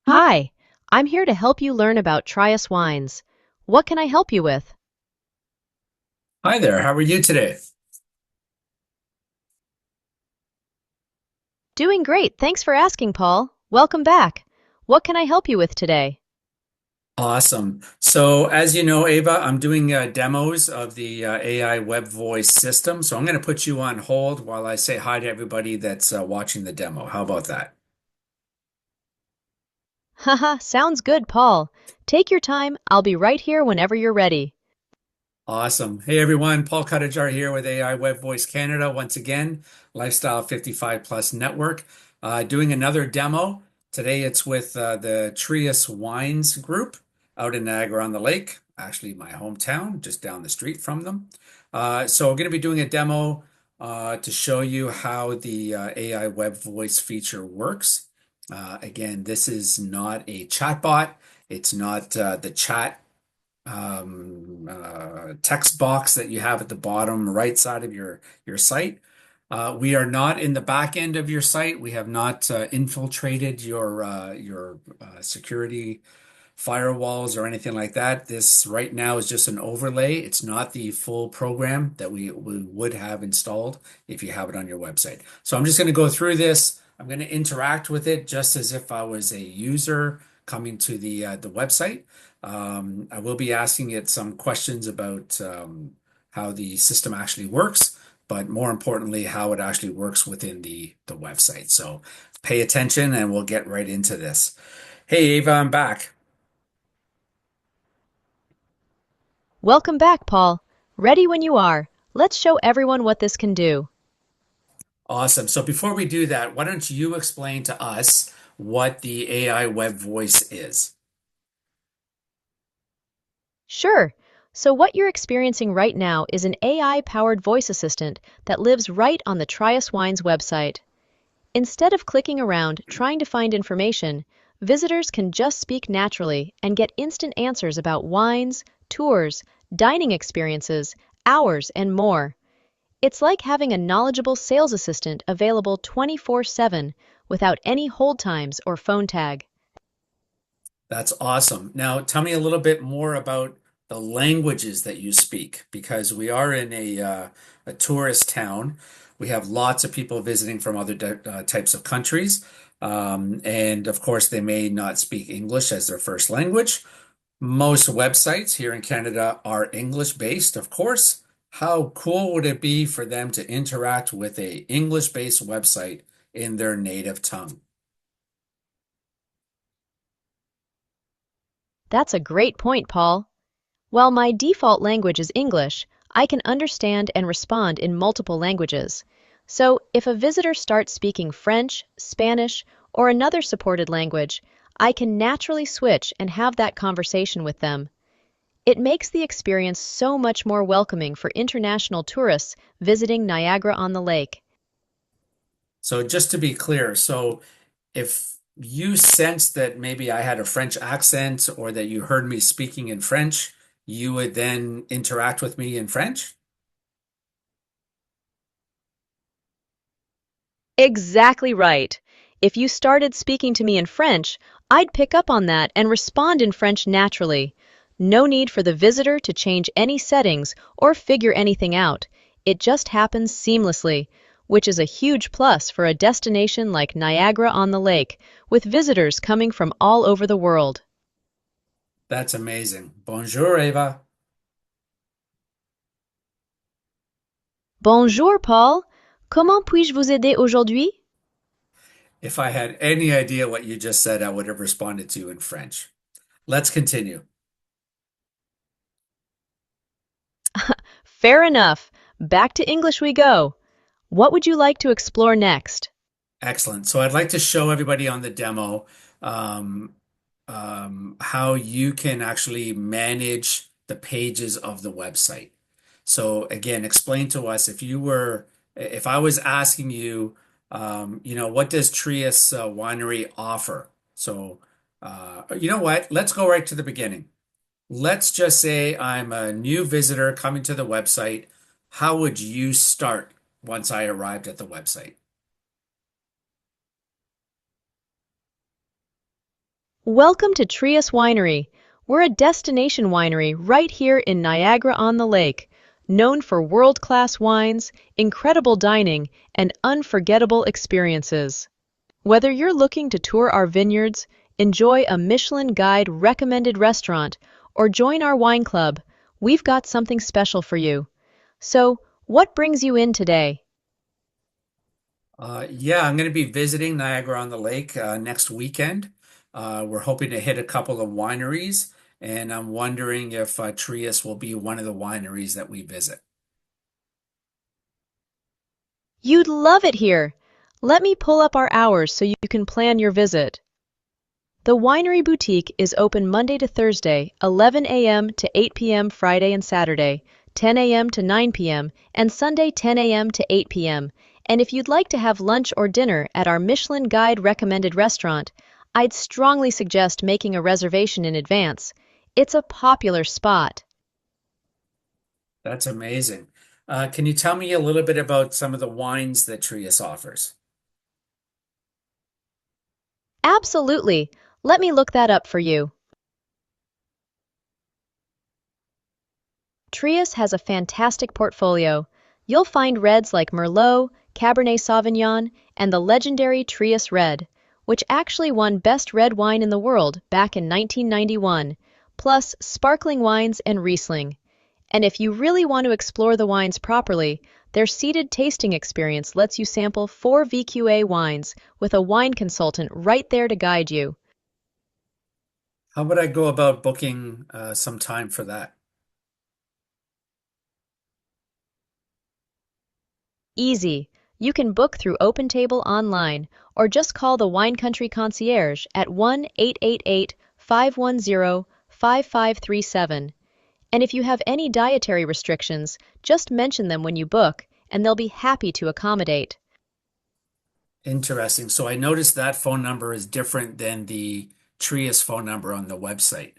Hi, I'm here to help you learn about Trius wines. What can I help you with? Hi there, how are you today? Doing great. Thanks for asking, Paul. Welcome back. What can I help you with today? Awesome. So, as you know, Ava, I'm doing demos of the AI web voice system. So, I'm going to put you on hold while I say hi to everybody that's watching the demo. How about that? Haha, sounds good, Paul. Take your time. I'll be right here whenever you're ready. Awesome. Hey, everyone, Paul Cutajar here with AI Web Voice Canada once again, Lifestyle 55 Plus Network, doing another demo. Today it's with the Trius Wines Group out in Niagara-on-the-Lake, actually my hometown, just down the street from them. So we're going to be doing a demo to show you how the AI Web Voice feature works. Again, this is not a chatbot. It's not the chat text box that you have at the bottom right side of your site. We are not in the back end of your site. We have not infiltrated your security firewalls or anything like that. This right now is just an overlay. It's not the full program that we would have installed if you have it on your website. So I'm just going to go through this. I'm going to interact with it just as if I was a user coming to the website. I will be asking it some questions about how the system actually works, but more importantly, how it actually works within the website. So pay attention and we'll get right into this. Hey, Ava, I'm back. Welcome back, Paul. Ready when you are. Let's show everyone what this can do. Awesome. So before we do that, why don't you explain to us what the AI web voice is? Sure. So, what you're experiencing right now is an AI powered voice assistant that lives right on the Trius Wines website. Instead of clicking around trying to find information, visitors can just speak naturally and get instant answers about wines, tours, dining experiences, hours, and more. It's like having a knowledgeable sales assistant available 24/7 without any hold times or phone tag. That's awesome. Now, tell me a little bit more about the languages that you speak, because we are in a tourist town. We have lots of people visiting from other types of countries. And of course, they may not speak English as their first language. Most websites here in Canada are English based, of course. How cool would it be for them to interact with a English based website in their native tongue? That's a great point, Paul. While my default language is English, I can understand and respond in multiple languages. So, if a visitor starts speaking French, Spanish, or another supported language, I can naturally switch and have that conversation with them. It makes the experience so much more welcoming for international tourists visiting Niagara-on-the-Lake. So just to be clear, so if you sensed that maybe I had a French accent or that you heard me speaking in French, you would then interact with me in French? Exactly right. If you started speaking to me in French, I'd pick up on that and respond in French naturally. No need for the visitor to change any settings or figure anything out. It just happens seamlessly, which is a huge plus for a destination like Niagara-on-the-Lake, with visitors coming from all over the world. That's amazing. Bonjour, Eva. Bonjour, Paul. Comment puis-je vous aider aujourd'hui? If I had any idea what you just said, I would have responded to you in French. Let's continue. Fair enough. Back to English we go. What would you like to explore next? Excellent. So I'd like to show everybody on the demo um, how you can actually manage the pages of the website. So again, explain to us if I was asking you, what does Trius Winery offer? So, you know what? Let's go right to the beginning. Let's just say I'm a new visitor coming to the website. How would you start once I arrived at the website? Welcome to Trius Winery. We're a destination winery right here in Niagara-on-the-Lake, known for world-class wines, incredible dining, and unforgettable experiences. Whether you're looking to tour our vineyards, enjoy a Michelin Guide recommended restaurant, or join our wine club, we've got something special for you. So, what brings you in today? Yeah, I'm going to be visiting Niagara-on-the-Lake next weekend. We're hoping to hit a couple of wineries, and I'm wondering if Trius will be one of the wineries that we visit. You'd love it here. Let me pull up our hours so you can plan your visit. The Winery Boutique is open Monday to Thursday, 11 a.m. to 8 p.m. Friday and Saturday, 10 a.m. to 9 p.m., and Sunday 10 a.m. to 8 p.m. And if you'd like to have lunch or dinner at our Michelin Guide recommended restaurant, I'd strongly suggest making a reservation in advance. It's a popular spot. That's amazing. Can you tell me a little bit about some of the wines that Trius offers? Absolutely. Let me look that up for you. Trius has a fantastic portfolio. You'll find reds like Merlot, Cabernet Sauvignon, and the legendary Trius Red, which actually won Best Red Wine in the World back in 1991, plus sparkling wines and Riesling. And if you really want to explore the wines properly, their seated tasting experience lets you sample 4 VQA wines with a wine consultant right there to guide you. How would I go about booking some time for that? Easy. You can book through OpenTable online or just call the Wine Country concierge at 1-888-510-5537. And if you have any dietary restrictions, just mention them when you book and they'll be happy to accommodate. Interesting. So I noticed that phone number is different than the Trius phone number on the website.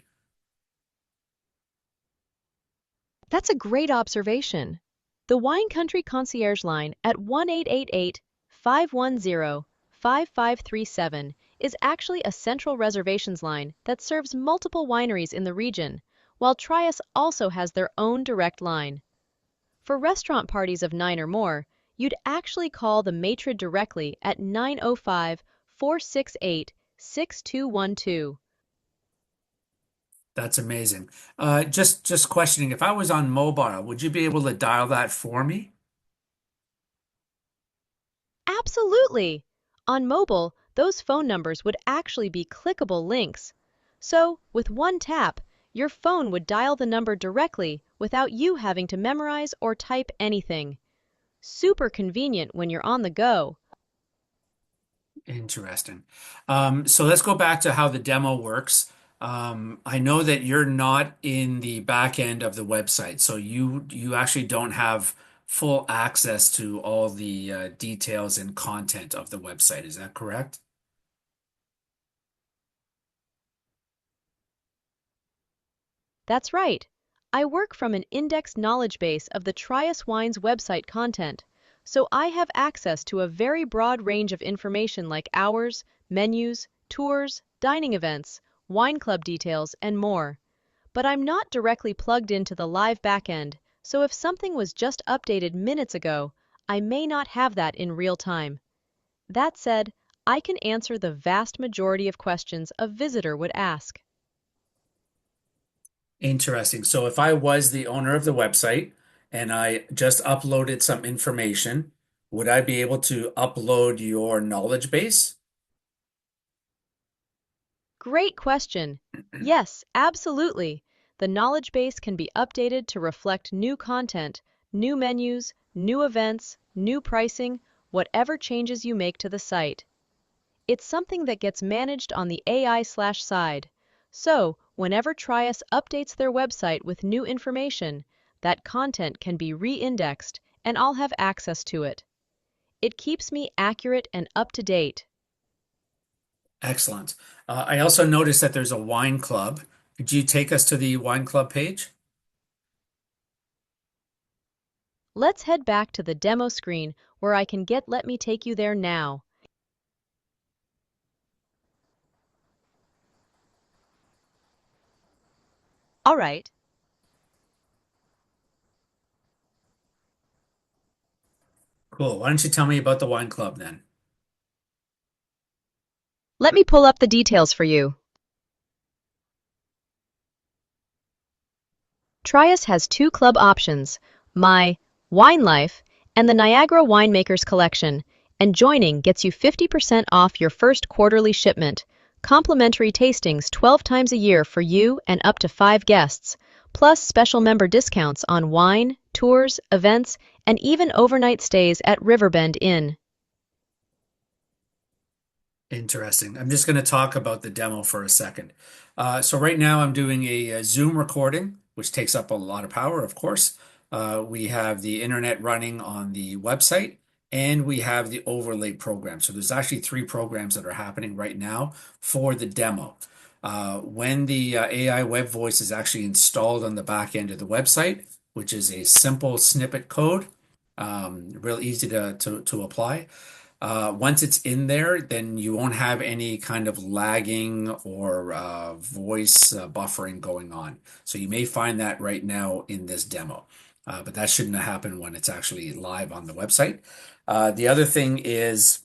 That's a great observation. The Wine Country concierge line at 1-888-510-5537 is actually a central reservations line that serves multiple wineries in the region, while Trius also has their own direct line. For restaurant parties of 9 or more, you'd actually call the maitre directly at 905-468-6212. That's amazing. Just questioning, if I was on mobile, would you be able to dial that for me? Absolutely! On mobile, those phone numbers would actually be clickable links. So, with one tap, your phone would dial the number directly without you having to memorize or type anything. Super convenient when you're on the go. Interesting. So let's go back to how the demo works. I know that you're not in the back end of the website, so you actually don't have full access to all the details and content of the website. Is that correct? That's right. I work from an indexed knowledge base of the Trius Wine's website content, so I have access to a very broad range of information like hours, menus, tours, dining events, wine club details, and more. But I'm not directly plugged into the live backend, so if something was just updated minutes ago, I may not have that in real time. That said, I can answer the vast majority of questions a visitor would ask. Interesting. So if I was the owner of the website and I just uploaded some information, would I be able to upload your knowledge base? Great question. Yes, absolutely. The knowledge base can be updated to reflect new content, new menus, new events, new pricing, whatever changes you make to the site. It's something that gets managed on the AI/side. So, whenever Trius updates their website with new information, that content can be re-indexed and I'll have access to it. It keeps me accurate and up to date. Excellent. I also noticed that there's a wine club. Could you take us to the wine club page? Let's head back to the demo screen where I can let me take you there now. All right. Cool. Why don't you tell me about the wine club then? Let me pull up the details for you. Trius has two club options, My Wine Life and the Niagara Winemakers Collection, and joining gets you 50% off your first quarterly shipment, complimentary tastings 12 times a year for you and up to 5 guests, plus special member discounts on wine, tours, events, and even overnight stays at Riverbend Inn. Interesting. I'm just going to talk about the demo for a second. So right now I'm doing a Zoom recording, which takes up a lot of power, of course. We have the internet running on the website, and we have the overlay program. So there's actually three programs that are happening right now for the demo. When the AI web voice is actually installed on the back end of the website, which is a simple snippet code, real easy to apply. Once it's in there, then you won't have any kind of lagging or voice buffering going on. So you may find that right now in this demo, but that shouldn't happen when it's actually live on the website. The other thing is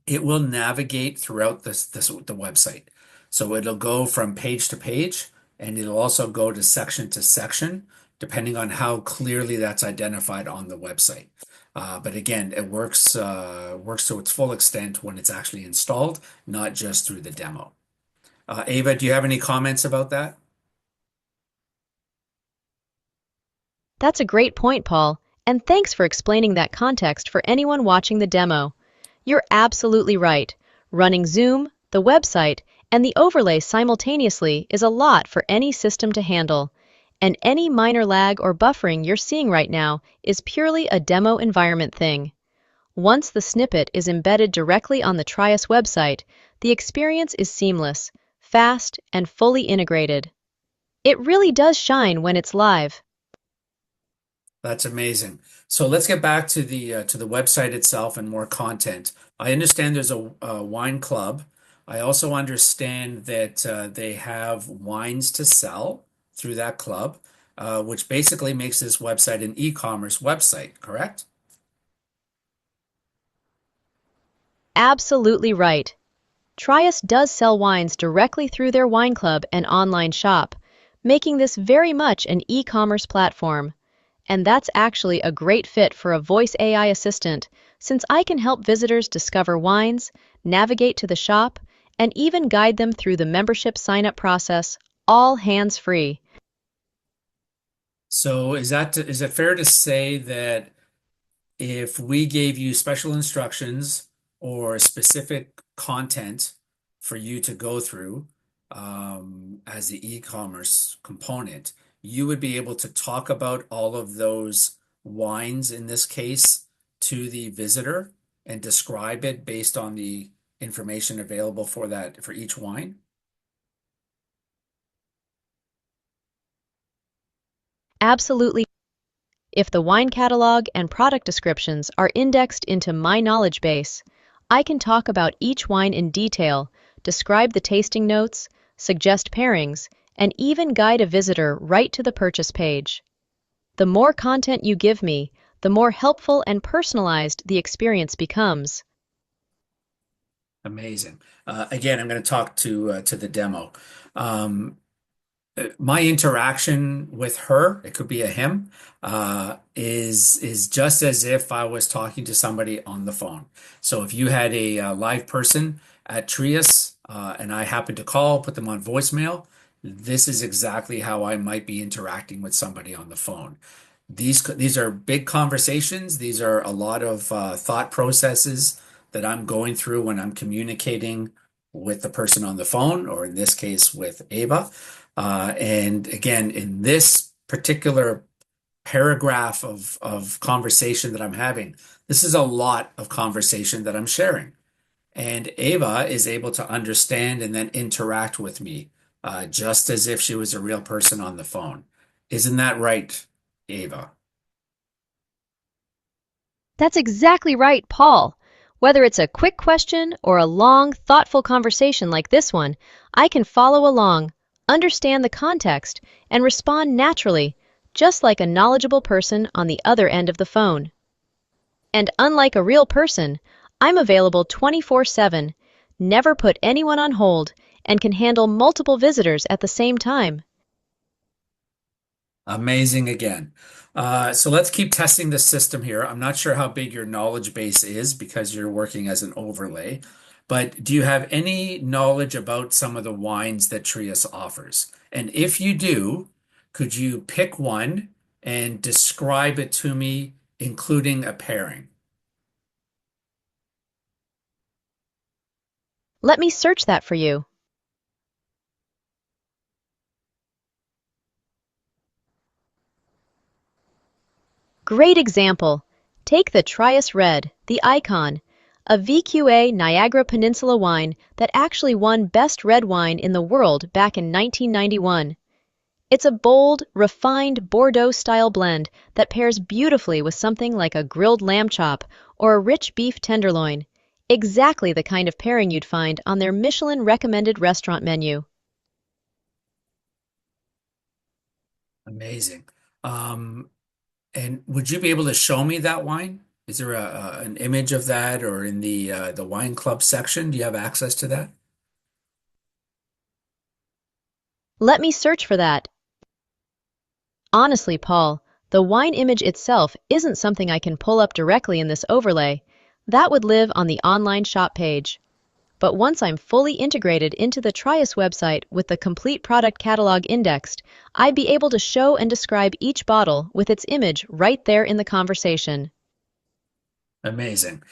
it will navigate throughout the website. So it'll go from page to page, and it'll also go to section, depending on how clearly that's identified on the website. But again, it works to its full extent when it's actually installed, not just through the demo. Ava, do you have any comments about that? That's a great point, Paul, and thanks for explaining that context for anyone watching the demo. You're absolutely right. Running Zoom, the website, and the overlay simultaneously is a lot for any system to handle, and any minor lag or buffering you're seeing right now is purely a demo environment thing. Once the snippet is embedded directly on the Trius website, the experience is seamless, fast, and fully integrated. It really does shine when it's live. That's amazing. So let's get back to the website itself and more content. I understand there's a wine club. I also understand that they have wines to sell through that club, which basically makes this website an e-commerce website, correct? Absolutely right. Trius does sell wines directly through their wine club and online shop, making this very much an e-commerce platform. And that's actually a great fit for a voice AI assistant, since I can help visitors discover wines, navigate to the shop, and even guide them through the membership sign-up process, all hands-free. So is it fair to say that if we gave you special instructions or specific content for you to go through as the e-commerce component, you would be able to talk about all of those wines in this case to the visitor and describe it based on the information available for that for each wine? Absolutely. If the wine catalog and product descriptions are indexed into my knowledge base, I can talk about each wine in detail, describe the tasting notes, suggest pairings, and even guide a visitor right to the purchase page. The more content you give me, the more helpful and personalized the experience becomes. Amazing. Again, I'm going to talk to the demo. Um, my interaction with her, it could be a him, is just as if I was talking to somebody on the phone. So if you had a live person at Trius and I happened to call, put them on voicemail, this is exactly how I might be interacting with somebody on the phone. These are big conversations. These are a lot of thought processes that I'm going through when I'm communicating with the person on the phone, or in this case with Ava. And again, in this particular paragraph of conversation that I'm having, this is a lot of conversation that I'm sharing. And Ava is able to understand and then interact with me, just as if she was a real person on the phone. Isn't that right, Ava? That's exactly right, Paul. Whether it's a quick question or a long, thoughtful conversation like this one, I can follow along, understand the context, and respond naturally, just like a knowledgeable person on the other end of the phone. And unlike a real person, I'm available 24/7, never put anyone on hold, and can handle multiple visitors at the same time. Amazing again. So let's keep testing the system here. I'm not sure how big your knowledge base is because you're working as an overlay, but do you have any knowledge about some of the wines that Trius offers? And if you do, could you pick one and describe it to me, including a pairing? Let me search that for you. Great example. Take the Trius Red, the Icon, a VQA Niagara Peninsula wine that actually won Best Red Wine in the world back in 1991. It's a bold, refined Bordeaux-style blend that pairs beautifully with something like a grilled lamb chop or a rich beef tenderloin, exactly the kind of pairing you'd find on their Michelin-recommended restaurant menu. Amazing. And would you be able to show me that wine? Is there an image of that or in the wine club section? Do you have access to that? Let me search for that. Honestly, Paul, the wine image itself isn't something I can pull up directly in this overlay. That would live on the online shop page. But once I'm fully integrated into the Trius website with the complete product catalog indexed, I'd be able to show and describe each bottle with its image right there in the conversation. Amazing.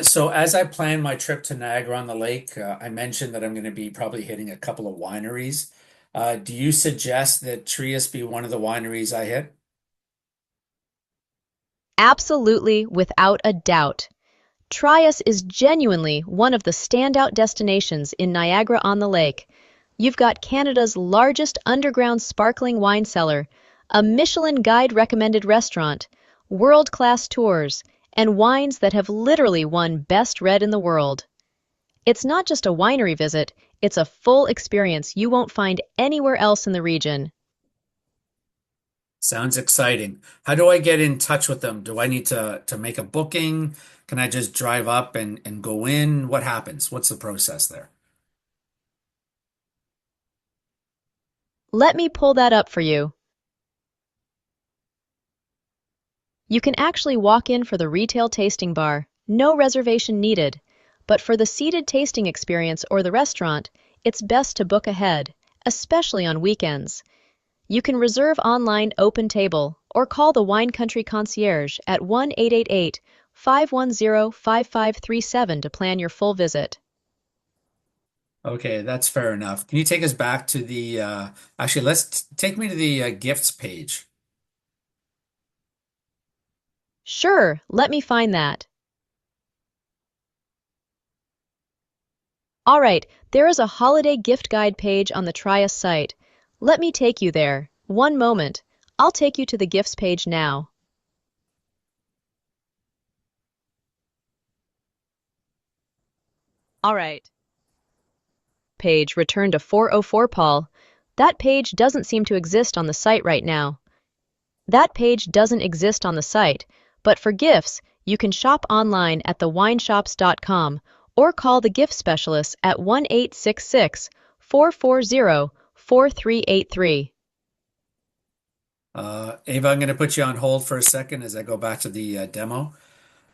So as I plan my trip to Niagara-on-the-Lake, I mentioned that I'm going to be probably hitting a couple of wineries. Do you suggest that Trius be one of the wineries I hit? Absolutely, without a doubt. Trius is genuinely one of the standout destinations in Niagara-on-the-Lake. You've got Canada's largest underground sparkling wine cellar, a Michelin Guide recommended restaurant, world-class tours, and wines that have literally won Best Red in the world. It's not just a winery visit, it's a full experience you won't find anywhere else in the region. Sounds exciting. How do I get in touch with them? Do I need to make a booking? Can I just drive up and go in? What happens? What's the process there? Let me pull that up for you. You can actually walk in for the retail tasting bar, no reservation needed. But for the seated tasting experience or the restaurant, it's best to book ahead, especially on weekends. You can reserve online open table or call the Wine Country concierge at 1-888-510-5537 to plan your full visit. Okay, that's fair enough. Can you take us back to actually, take me to the gifts page. Sure, let me find that. All right, there is a holiday gift guide page on the Trius site. Let me take you there. One moment. I'll take you to the gifts page now. All right. Page return to 404, Paul. That page doesn't seem to exist on the site right now. That page doesn't exist on the site, but for gifts, you can shop online at thewineshops.com or call the gift specialist at 1-866-440-4383. Ava, I'm going to put you on hold for a second as I go back to the demo.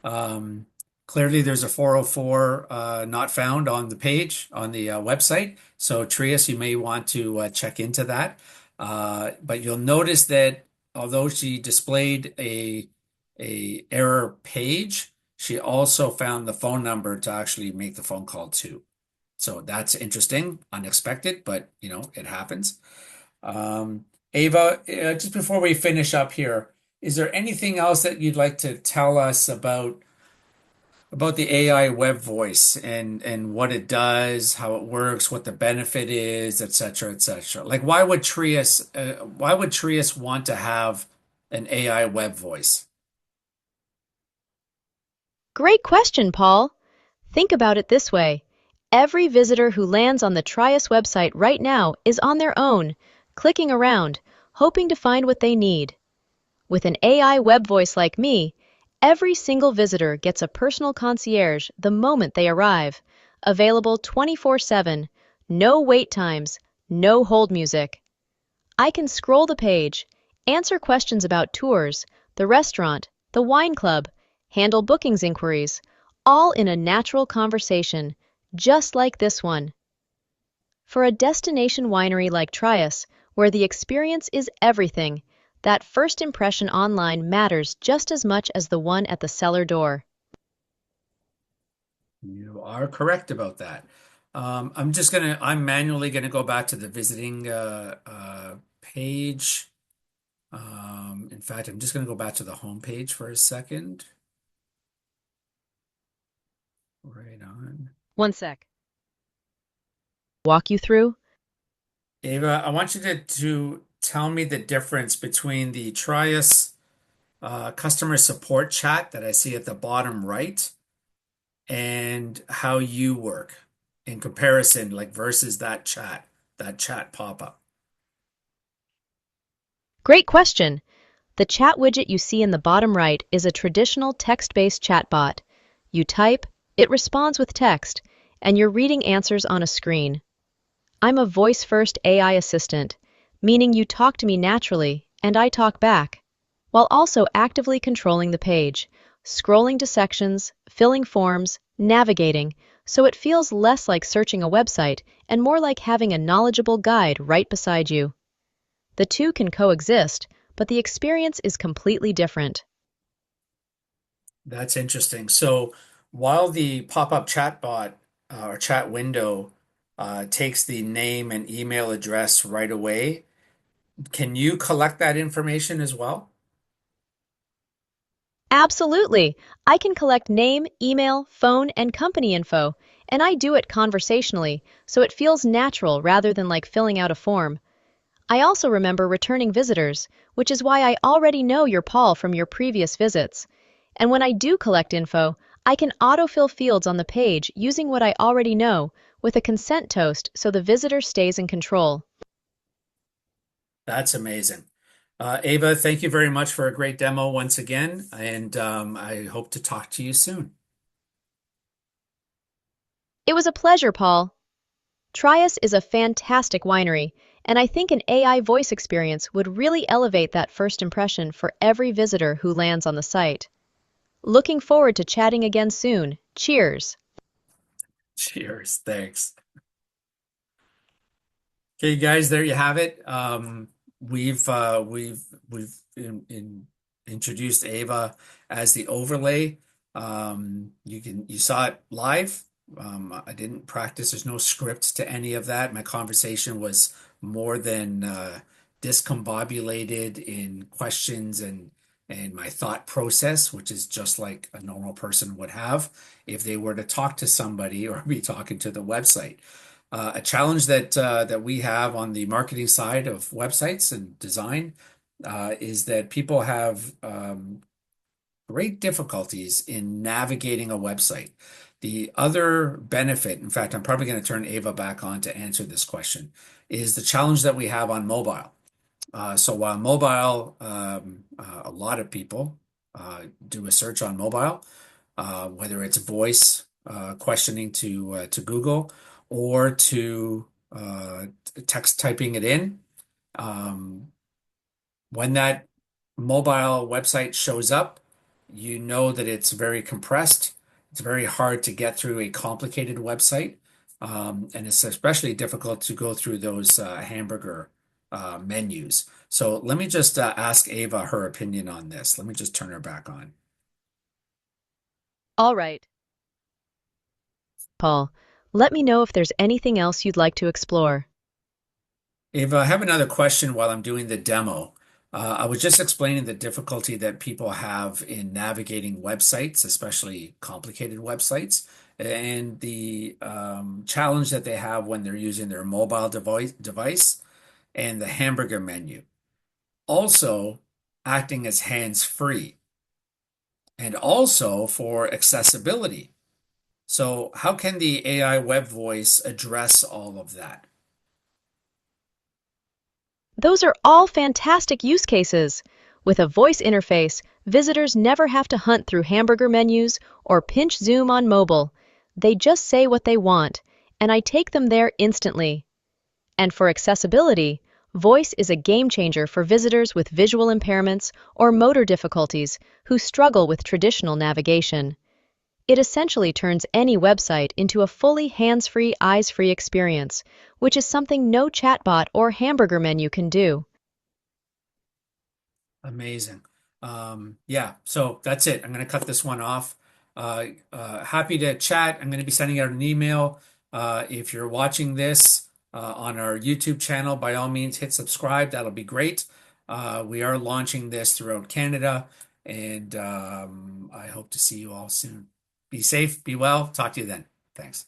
Um, Clearly, there's a 404 not found on the page on the website. So, Trius, you may want to check into that. But you'll notice that although she displayed a error page, she also found the phone number to actually make the phone call to. So that's interesting, unexpected, but it happens. Um, Ava, just before we finish up here, is there anything else that you'd like to tell us about the AI web voice and what it does, how it works, what the benefit is, et cetera, et cetera? Like, why would Trius want to have an AI web voice? Great question, Paul. Think about it this way. Every visitor who lands on the Trius website right now is on their own, clicking around, hoping to find what they need. With an AI web voice like me, every single visitor gets a personal concierge the moment they arrive, available 24/7, no wait times, no hold music. I can scroll the page, answer questions about tours, the restaurant, the wine club, handle bookings inquiries, all in a natural conversation, just like this one. For a destination winery like Trius, where the experience is everything, that first impression online matters just as much as the one at the cellar door. You are correct about that. I'm manually gonna go back to the visiting page. In fact, I'm just gonna go back to the home page for a second. Right on. One sec. Walk you through? Ava, I want you to tell me the difference between the Trius customer support chat that I see at the bottom right and how you work in comparison, like versus that chat pop-up. Great question. The chat widget you see in the bottom right is a traditional text-based chatbot. You type, it responds with text, and you're reading answers on a screen. I'm a voice-first AI assistant, meaning you talk to me naturally, and I talk back, while also actively controlling the page, scrolling to sections, filling forms, navigating, so it feels less like searching a website and more like having a knowledgeable guide right beside you. The two can coexist, but the experience is completely different. That's interesting. So while the pop-up chatbot or chat window takes the name and email address right away, can you collect that information as well? Absolutely. I can collect name, email, phone, and company info, and I do it conversationally, so it feels natural rather than like filling out a form. I also remember returning visitors, which is why I already know your Paul from your previous visits. And when I do collect info, I can autofill fields on the page using what I already know with a consent toast so the visitor stays in control. That's amazing. Ava, thank you very much for a great demo once again, and I hope to talk to you soon. It was a pleasure, Paul. Trius is a fantastic winery, and I think an AI voice experience would really elevate that first impression for every visitor who lands on the site. Looking forward to chatting again soon. Cheers. Cheers. Thanks. Okay, guys, there you have it. We've introduced Ava as the overlay. You saw it live. I didn't practice. There's no script to any of that. My conversation was more than discombobulated in questions and my thought process, which is just like a normal person would have if they were to talk to somebody or be talking to the website. A challenge that we have on the marketing side of websites and design is that people have great difficulties in navigating a website. The other benefit, in fact, I'm probably going to turn Ava back on to answer this question, is the challenge that we have on mobile. So while mobile, a lot of people do a search on mobile, whether it's voice questioning to Google or to text typing it in. Um, when that mobile website shows up, you know that it's very compressed. It's very hard to get through a complicated website, and it's especially difficult to go through those hamburger menus. So let me just ask Ava her opinion on this. Let me just turn her back on. All right, Paul. Let me know if there's anything else you'd like to explore. Ava, I have another question while I'm doing the demo. I was just explaining the difficulty that people have in navigating websites, especially complicated websites, and the challenge that they have when they're using their mobile device and the hamburger menu. Also, acting as hands-free, and also for accessibility. So how can the AI web voice address all of that? Those are all fantastic use cases. With a voice interface, visitors never have to hunt through hamburger menus or pinch zoom on mobile. They just say what they want, and I take them there instantly. And for accessibility, voice is a game changer for visitors with visual impairments or motor difficulties who struggle with traditional navigation. It essentially turns any website into a fully hands-free, eyes-free experience, which is something no chatbot or hamburger menu can do. Amazing. Yeah, so that's it. I'm going to cut this one off. Happy to chat. I'm going to be sending out an email. If you're watching this on our YouTube channel, by all means, hit subscribe. That'll be great. We are launching this throughout Canada, and I hope to see you all soon. Be safe, be well. Talk to you then. Thanks.